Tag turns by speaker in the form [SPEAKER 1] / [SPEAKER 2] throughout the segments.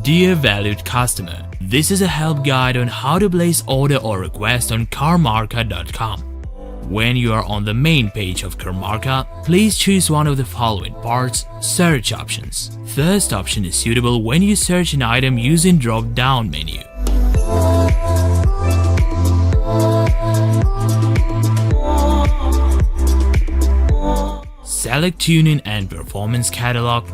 [SPEAKER 1] Dear valued customer, this is a help guide on how to place order or request on carmarka.com. When you are on the main page of Carmarka, please choose one of the following parts: search options. First option is suitable when you search an item using drop-down menu. Select tuning and performance catalog,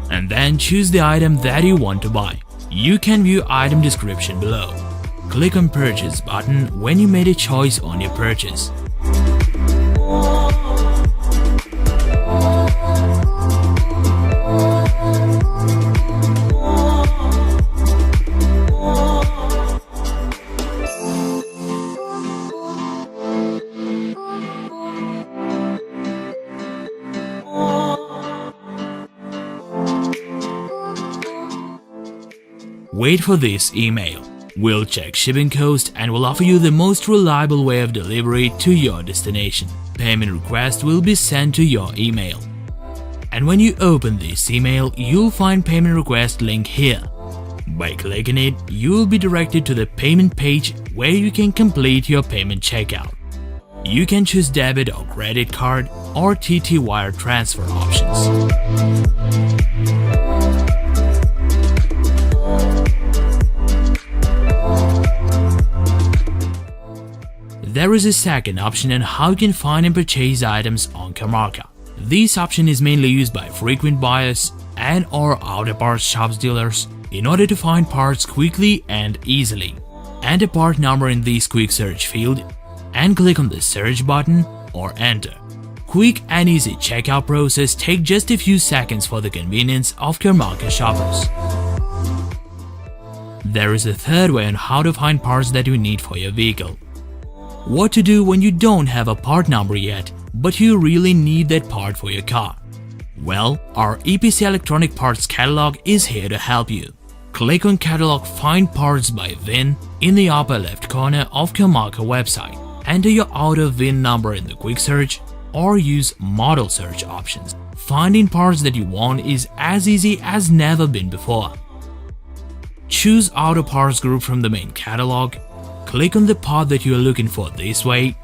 [SPEAKER 1] and then choose the item that you want to buy. You can view item description below. Click on Purchase button when you made a choice on your purchase. Wait for this email. We'll check shipping cost and will offer you the most reliable way of delivery to your destination. Payment request will be sent to your email. And when you open this email, you'll find payment request link here. By clicking it, you will be directed to the payment page where you can complete your payment checkout. You can choose debit or credit card or TT wire transfer options. There is a second option on how you can find and purchase items on Carmarka. This option is mainly used by frequent buyers and/or auto parts shops dealers in order to find parts quickly and easily. Enter part number in this quick search field and click on the search button or enter. Quick and easy checkout process takes just a few seconds for the convenience of Carmarka shoppers. There is a third way on how to find parts that you need for your vehicle. What to do when you don't have a part number yet, but you really need that part for your car? Well, our EPC Electronic Parts Catalog is here to help you. Click on Catalog Find Parts by VIN in the upper left corner of Carmarka website. Enter your auto VIN number in the quick search or use model search options. Finding parts that you want is as easy as never been before. Choose Auto Parts Group from the main catalog. Click on the part that you are looking for this way,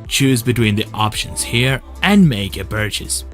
[SPEAKER 1] choose between the options here and make a purchase.